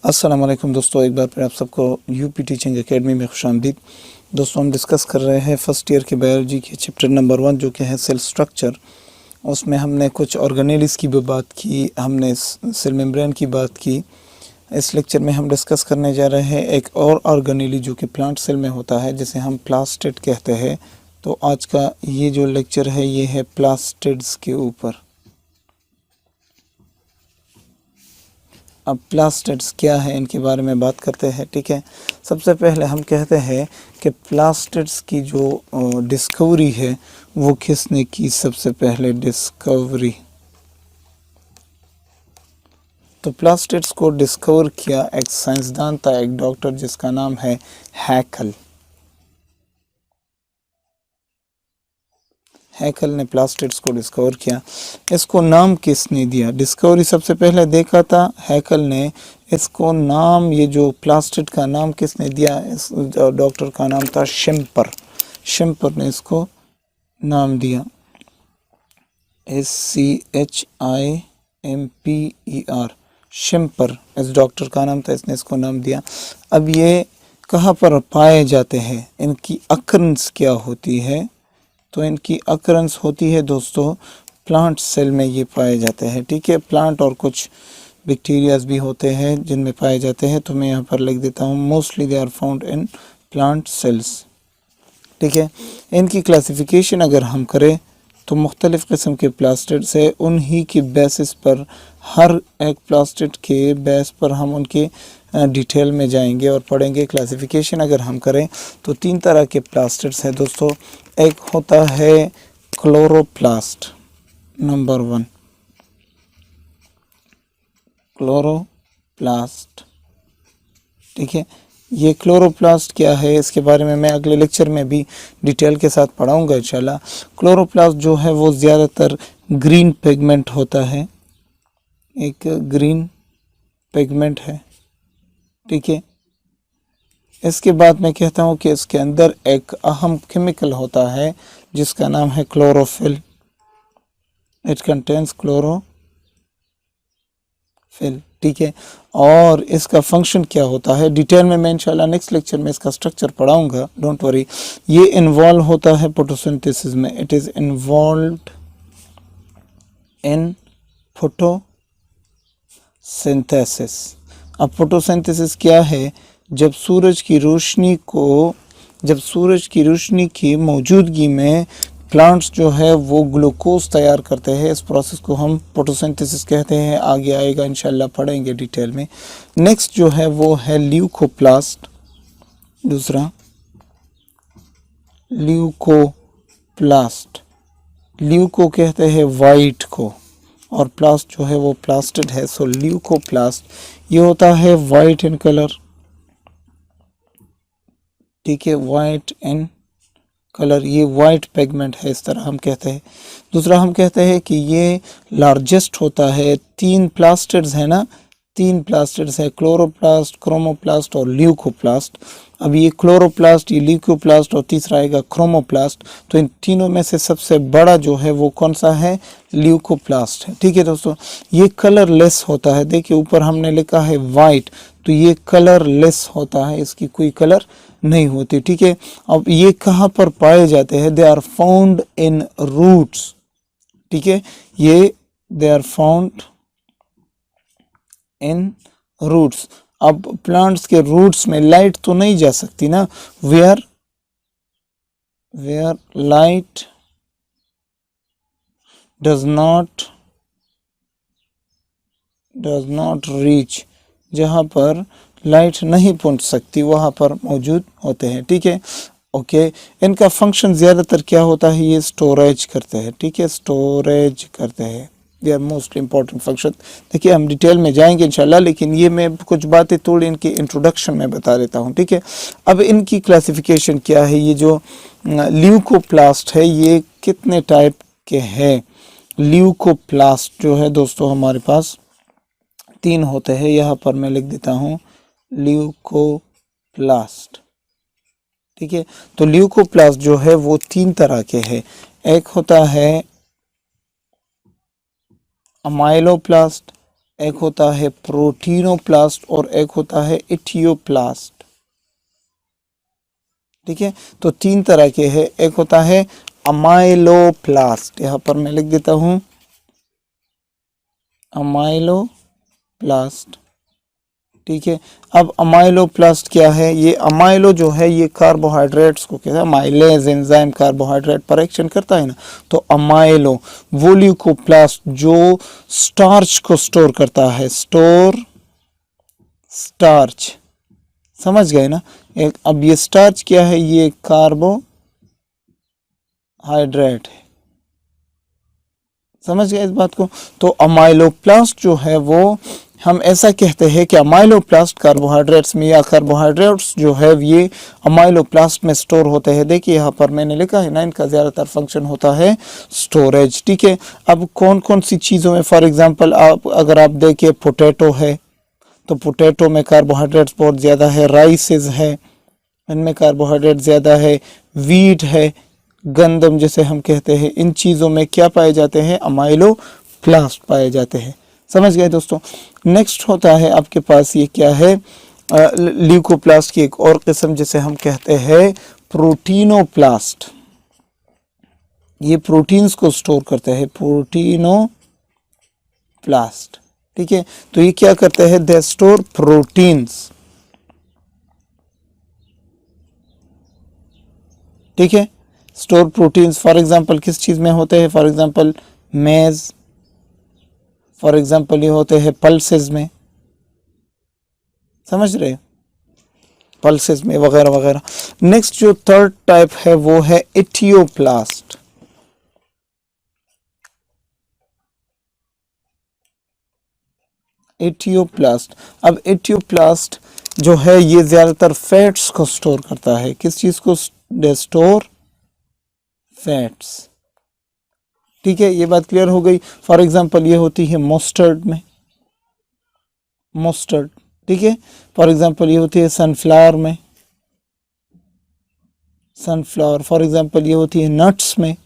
अस्सलाम वालेकुम दोस्तों, एक बार फिर आप सबको यूपी टीचिंग एकेडमी में खुशामदीद। दोस्तों, हम डिस्कस कर रहे हैं फर्स्ट ईयर की बायोलॉजी के चैप्टर नंबर 1 जो कि है सेल स्ट्रक्चर। उसमें हमने कुछ ऑर्गेनेलिस की भी बात की, हमने सेल मेम्ब्रेन की बात की। इस लेक्चर में हम डिस्कस करने जा रहे हैं एक और ऑर्गेनेली जो कि प्लांट सेल में होता है, जिसे हम प्लास्टिड कहते हैं। तो आज का ये जो लेक्चर है ये है प्लास्टिड्स के ऊपर। अब प्लास्टिड्स क्या है इनके बारे में बात करते हैं। ठीक है, सबसे पहले हम कहते हैं कि प्लास्टिड्स की जो डिस्कवरी है वो किसने की। सबसे पहले डिस्कवरी तो प्लास्टिड्स को डिस्कवर किया एक साइंसदान था, एक डॉक्टर जिसका नाम है हैकल। हैकल ने प्लास्टिड्स को डिस्कवर किया। इसको नाम किसने दिया? डिस्कवरी सबसे पहले देखा था हैकल ने, इसको नाम, ये जो प्लास्टिड का नाम किसने दिया? इस डॉक्टर का नाम था शिम्पर। शिम्पर ने इसको नाम दिया, SCHIMPER, शिम्पर इस डॉक्टर का नाम था, इसने इसको नाम दिया। अब ये कहाँ पर पाए जाते हैं, इनकी अकरेंस क्या होती है? तो इनकी अकरेंस होती है दोस्तों प्लांट सेल में ये पाए जाते हैं। ठीक है, प्लांट और कुछ बैक्टीरियाज भी होते हैं जिनमें पाए जाते हैं। तो मैं यहाँ पर लिख देता हूँ mostly they are found in plant cells. ठीक है, इनकी क्लासिफिकेशन अगर हम करें तो मुख्तलिफ़ किस्म के प्लास्टिड्स है, उन्हीं की बेसिस पर, हर एक प्लास्टिड के बेस पर हम उनके डिटेल में जाएंगे और पढ़ेंगे। क्लासिफिकेशन अगर हम करें तो 3 तरह के प्लास्टिड्स हैं दोस्तों। एक होता है क्लोरोप्लास्ट, नंबर 1 क्लोरोप्लास्ट। ठीक है, ये क्लोरोप्लास्ट क्या है इसके बारे में मैं अगले लेक्चर में भी डिटेल के साथ पढ़ाऊंगा इंशाल्लाह। क्लोरोप्लास्ट जो है वो ज़्यादातर ग्रीन पिगमेंट होता है, एक ग्रीन पिगमेंट है। ठीक है, इसके बाद मैं कहता हूँ कि इसके अंदर एक अहम केमिकल होता है जिसका नाम है क्लोरोफिल। It contains chlorophyll. ठीक है, और इसका फंक्शन क्या होता है डिटेल में मैं इंशाल्लाह नेक्स्ट लेक्चर में इसका स्ट्रक्चर पढ़ाऊंगा, डोंट वरी। ये इन्वॉल्व होता है फोटोसिंथेसिस में, it is involved in photosynthesis. अब फोटोसिंथेसिस क्या है? जब सूरज की रोशनी की मौजूदगी में प्लांट्स जो है वो ग्लूकोज तैयार करते हैं। इस प्रोसेस को हम फोटोसिंथेसिस कहते हैं। आगे आएगा इंशाल्लाह, पढ़ेंगे डिटेल में। नेक्स्ट जो है वो है ल्यूकोप्लास्ट। दूसरा ल्यूकोप्लास्ट, ल्यूको कहते हैं वाइट को, और प्लास्ट जो है वो प्लास्टिड है। सो ल्यूकोप्लास्ट ये होता है वाइट इन कलर। ठीक है, वाइट इन कलर, ये वाइट पिगमेंट है, इस तरह हम कहते हैं। दूसरा हम कहते हैं कि ये लार्जेस्ट होता है। 3 प्लास्टिड्स है ना, 3 प्लास्टिड्स है, क्लोरोप्लास्ट, क्रोमोप्लास्ट और ल्यूकोप्लास्ट। अब ये क्लोरोप्लास्ट, ये ल्यूकोप्लास्ट और तीसरा आएगा क्रोमोप्लास्ट। तो इन तीनों में से सबसे बड़ा जो है वो कौन सा है? ल्यूकोप्लास्ट है। ठीक है दोस्तों, ये कलरलेस होता है। देखिए ऊपर हमने लिखा है वाइट, तो ये कलरलेस होता है, इसकी कोई कलर नहीं होती। ठीक है, अब ये कहाँ पर पाए जाते हैं? They are found in roots. ठीक है, ये they are found in roots. अब प्लांट्स के रूट्स में लाइट तो नहीं जा सकती ना, where light does not reach, जहाँ पर लाइट नहीं पहुंच सकती वहाँ पर मौजूद होते हैं। ठीक है, ओके। इनका फंक्शन ज़्यादातर क्या होता है? ये स्टोरेज करते हैं। ठीक है, स्टोरेज करते हैं, they are most important function. देखिए हम डिटेल में जाएंगे इंशाल्लाह, लेकिन ये मैं कुछ बातें थोड़ी इनकी इंट्रोडक्शन में बता देता हूँ। ठीक है, अब इनकी क्लासिफिकेशन क्या है? ये जो ल्यूकोप्लास्ट है ये कितने टाइप के हैं? ल्यूकोप्लास्ट जो है दोस्तों हमारे पास 3 होते हैं। यहाँ पर मैं लिख देता हूँ ल्यूकोप्लास्ट। ठीक है, तो ल्यूकोप्लास्ट जो है वो 3 तरह के हैं। एक होता है अमाइलोप्लास्ट, एक होता है प्रोटीनोप्लास्ट और एक होता है इथियोप्लास्ट। ठीक है, तो 3 तरह के हैं। एक होता है अमाइलोप्लास्ट, यहाँ पर मैं लिख देता हूं अमाइलोप्लास्ट। ठीक है, अब अमाइलोप्लास्ट क्या है? ये अमाइलो जो है ये कार्बोहाइड्रेट्स को कहता है, माइलेज एंजाइम कार्बोहाइड्रेट पर एक्शन करता है ना, तो अमाइलो। वो ल्यूकोप्लास्ट जो स्टार्च को स्टोर करता है, स्टोर स्टार्च, समझ गए ना। एक अब ये स्टार्च क्या है? ये कार्बोहाइड्रेट है, समझ गए इस बात को। तो अमाइलोप्लास्ट जो है वो हम ऐसा कहते हैं कि अमाइलोप्लास्ट कार्बोहाइड्रेट्स में, या कार्बोहाइड्रेट्स जो है ये अमाइलोप्लास्ट में स्टोर होते हैं। देखिए यहाँ पर मैंने लिखा है ना, इनका ज़्यादातर फंक्शन होता है स्टोरेज। ठीक है, अब कौन कौन सी चीज़ों में, फॉर एग्जांपल अगर आप देखिए पोटैटो है, तो पोटैटो में कार्बोहाइड्रेट्स बहुत ज़्यादा है। राइसेस है, इनमें कार्बोहाइड्रेट ज़्यादा है। वीट है, गंदम जिसे हम कहते हैं, इन चीज़ों में क्या पाए जाते हैं? अमाइलोप्लास्ट पाए जाते हैं। समझ गए दोस्तों। नेक्स्ट होता है आपके पास ये क्या है? ल्यूकोप्लास्ट की एक और किस्म जिसे हम कहते हैं प्रोटीनोप्लास्ट। ये प्रोटीन्स को स्टोर करते हैं, प्रोटीनोप्लास्ट। ठीक है, तो ये क्या करते हैं? They store proteins. ठीक है, स्टोर प्रोटीन्स फॉर एग्जांपल किस चीज़ में होते हैं? फॉर एग्जांपल मेज, फॉर एग्जांपल ये होते हैं पल्सेस में, समझ रहे हो, पल्सेस में वगैरह वगैरह। नेक्स्ट जो थर्ड टाइप है वो है इथियोप्लास्ट। इथियोप्लास्ट, अब इथियोप्लास्ट जो है ये ज्यादातर फैट्स को स्टोर करता है। किस चीज को? Store fats. ठीक है, ये बात क्लियर हो गई। फॉर एग्जांपल ये होती है मस्टर्ड में, मस्टर्ड। ठीक है, फॉर एग्जांपल ये होती है सनफ्लावर में, सनफ्लावर। फॉर एग्जांपल ये होती है नट्स में।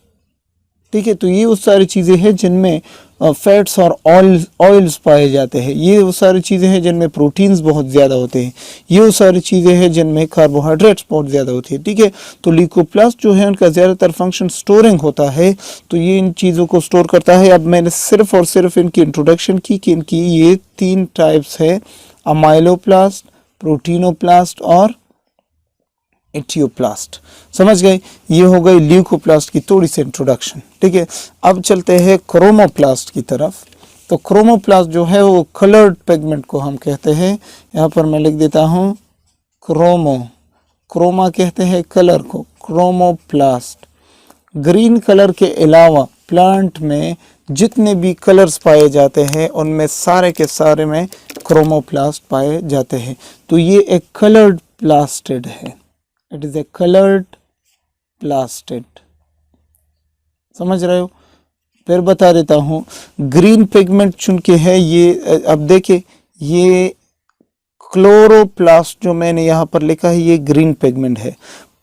ठीक है, तो ये वो सारी चीज़ें हैं जिनमें फैट्स और ऑयल्स पाए जाते हैं। ये वो सारी चीज़ें हैं जिनमें प्रोटीन्स बहुत ज़्यादा होते हैं। ये वो सारी चीज़ें हैं जिनमें कार्बोहाइड्रेट्स बहुत ज़्यादा होती है। ठीक है, तो ल्यूकोप्लास्ट जो है उनका ज़्यादातर फंक्शन स्टोरिंग होता है, तो ये इन चीज़ों को स्टोर करता है। अब मैंने सिर्फ और सिर्फ इनकी इंट्रोडक्शन की कि इनकी ये 3 टाइप्स है, अमाइलोप्लास्ट, प्रोटीनोप्लास्ट और इथियोप्लास्ट। समझ गए, ये हो गई ल्यूकोप्लास्ट की थोड़ी सी इंट्रोडक्शन। ठीक है, अब चलते हैं क्रोमोप्लास्ट की तरफ। तो क्रोमोप्लास्ट जो है वो कलर्ड पिगमेंट को हम कहते हैं। यहाँ पर मैं लिख देता हूँ क्रोमा कहते हैं कलर को, क्रोमोप्लास्ट। ग्रीन कलर के अलावा प्लांट में जितने भी कलर्स पाए जाते हैं उनमें सारे के सारे में क्रोमोप्लास्ट पाए जाते हैं। तो ये एक कलर्ड प्लास्टिड है, it is a coloured plastid. समझ रहे हो? फिर बता देता हूँ, ग्रीन पिगमेंट चुनके है ये। अब देखे, ये क्लोरोप्लास्ट जो मैंने यहाँ पर लिखा है ये ग्रीन पिगमेंट है।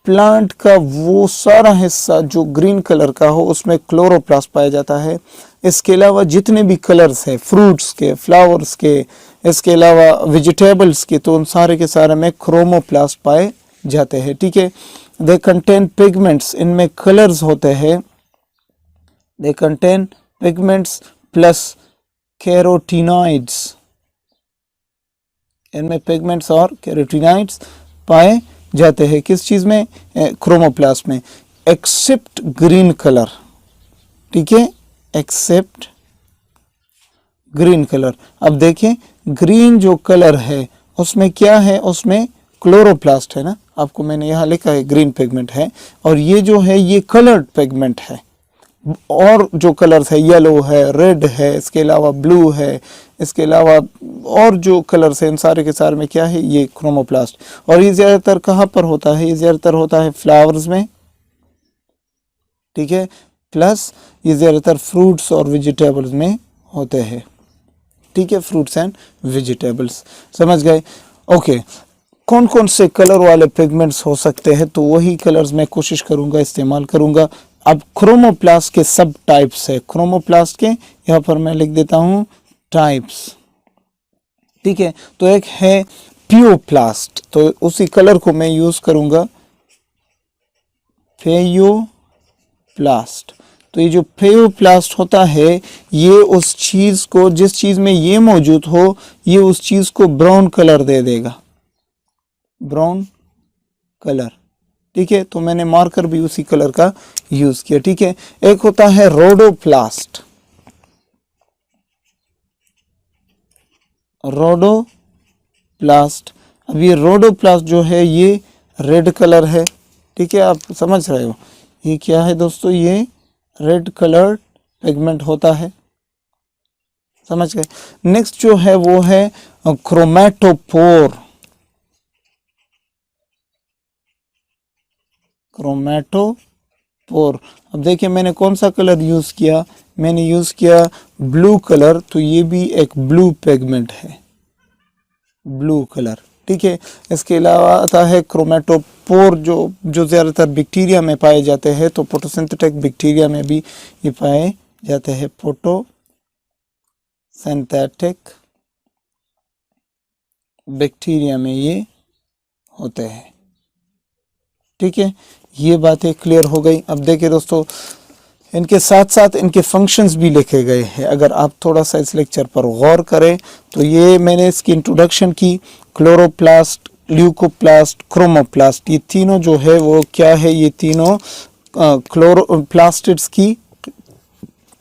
प्लांट का वो सारा हिस्सा जो ग्रीन कलर का हो उसमें क्लोरोप्लास्ट पाया जाता है। इसके अलावा जितने भी कलर्स हैं, फ्रूट्स के, फ्लावर्स के, इसके अलावा वेजिटेबल्स के, तो उन सारे के सारे में क्रोमोप्लास्ट पाए जाते हैं। ठीक है, दे कंटेन पिगमेंट्स, इनमें कलर्स होते हैं। They contain pigments plus carotenoids, इनमें पिगमेंट्स और कैरोटीनॉइड्स पाए जाते हैं। किस चीज़ में? क्रोमोप्लास्ट में, एक्सेप्ट ग्रीन कलर। ठीक है, एक्सेप्ट ग्रीन कलर। अब देखें, ग्रीन जो कलर है उसमें क्या है? उसमें क्लोरोप्लास्ट है ना, आपको मैंने यहाँ लिखा है ग्रीन पिगमेंट है, और ये जो है ये कलर्ड पिगमेंट है। और जो कलर्स है, येलो है, रेड है, इसके अलावा ब्लू है, इसके अलावा और जो कलर्स हैं इन सारे के सारे में क्या है? ये क्रोमोप्लास्ट। और ये ज़्यादातर कहाँ पर होता है? ये ज़्यादातर होता है फ्लावर्स में। ठीक है, प्लस ये ज़्यादातर फ्रूट्स और वेजिटेबल्स में होते हैं। ठीक है, फ्रूट्स एंड वेजिटेबल्स। समझ गए? ओके, कौन कौन से कलर वाले पिगमेंट्स हो सकते हैं? तो वही कलर्स मैं कोशिश करूंगा इस्तेमाल करूंगा। अब क्रोमोप्लास्ट के सब टाइप्स है, क्रोमोप्लास्ट के यहाँ पर मैं लिख देता हूँ टाइप्स। ठीक है। तो एक है पियोप्लास्ट, तो उसी कलर को मैं यूज करूंगा, फेयोप्लास्ट। तो ये जो फेयोप्लास्ट होता है ये उस चीज को, जिस चीज में ये मौजूद हो, ये उस चीज को ब्राउन कलर दे देगा, ब्राउन कलर। ठीक है, तो मैंने मार्कर भी उसी कलर का यूज किया। ठीक है, एक होता है रोडोप्लास्ट, रोडोप्लास्ट। अब ये रोडोप्लास्ट जो है ये रेड कलर है। ठीक है, आप समझ रहे हो ये क्या है दोस्तों, ये रेड कलर पिगमेंट होता है, समझ गए। नेक्स्ट जो है वो है क्रोमैटोपोर, क्रोमैटोपोर। अब देखिए मैंने कौन सा कलर यूज किया, मैंने यूज किया ब्लू कलर, तो ये भी एक ब्लू पिगमेंट है, ब्लू कलर। ठीक है, इसके अलावा आता है क्रोमैटोपोर जो ज़्यादातर बैक्टीरिया में पाए जाते हैं, तो फोटोसिंथेटिक बैक्टीरिया में भी ये पाए जाते हैं, फोटोसिंथेटिक बैक्टीरिया में ये होते हैं। ठीक है, ये बातें क्लियर हो गई। अब देखिए दोस्तों, इनके साथ साथ इनके फंक्शंस भी लिखे गए हैं। अगर आप थोड़ा सा इस लेक्चर पर गौर करें तो ये मैंने इसकी इंट्रोडक्शन की, क्लोरोप्लास्ट, ल्यूकोप्लास्ट, क्रोमोप्लास्ट, ये तीनों जो है वो क्या है, ये तीनों क्लोरोप्लास्टिड्स की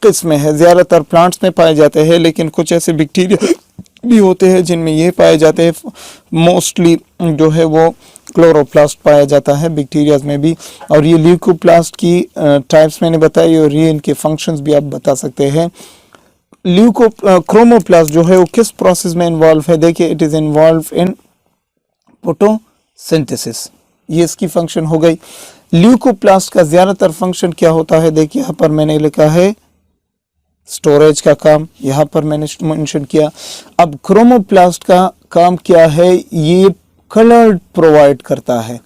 किस्में है। ज़्यादातर प्लांट्स में पाए जाते हैं, लेकिन कुछ ऐसे बैक्टीरिया भी होते हैं जिनमें ये पाए जाते हैं। मोस्टली जो है वो क्लोरोप्लास्ट पाया जाता है बैक्टीरियाज में भी। और ये ल्यूकोप्लास्ट की टाइप्स मैंने बताई, और ये इनके फंक्शंस भी आप बता सकते हैं। क्रोमोप्लास्ट जो है वो किस प्रोसेस में इन्वॉल्व है, देखिए it is involve in photosynthesis, ये इसकी फंक्शन हो गई। ल्यूकोप्लास्ट का ज्यादातर फंक्शन क्या होता है, देखिए यहाँ पर मैंने लिखा है स्टोरेज का काम, यहाँ पर मैंने मेंशन किया। अब क्रोमोप्लास्ट का काम क्या है, ये कलर प्रोवाइड करता है।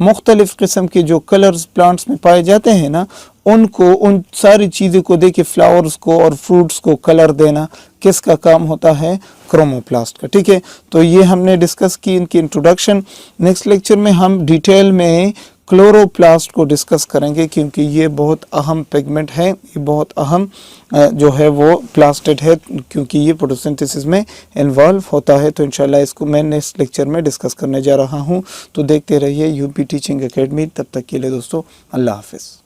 मुख्तलिफ किस्म के जो कलर्स प्लांट्स में पाए जाते हैं ना, उनको, उन सारी चीज़ों को देखिए, फ्लावर्स को और फ्रूट्स को कलर देना किसका काम होता है, क्रोमोप्लास्ट का। ठीक है, तो ये हमने डिस्कस की इनकी इंट्रोडक्शन। नेक्स्ट लेक्चर में हम डिटेल में क्लोरोप्लास्ट को डिस्कस करेंगे, क्योंकि ये बहुत अहम पिगमेंट है, ये बहुत अहम जो है वो प्लास्टिड है, क्योंकि ये फोटोसिंथेसिस में इन्वॉल्व होता है। तो इंशाल्लाह इसको मैं नेक्स्ट लेक्चर में डिस्कस करने जा रहा हूँ। तो देखते रहिए यूपी टीचिंग एकेडमी। तब तक के लिए दोस्तों अल्लाह हाफिज़।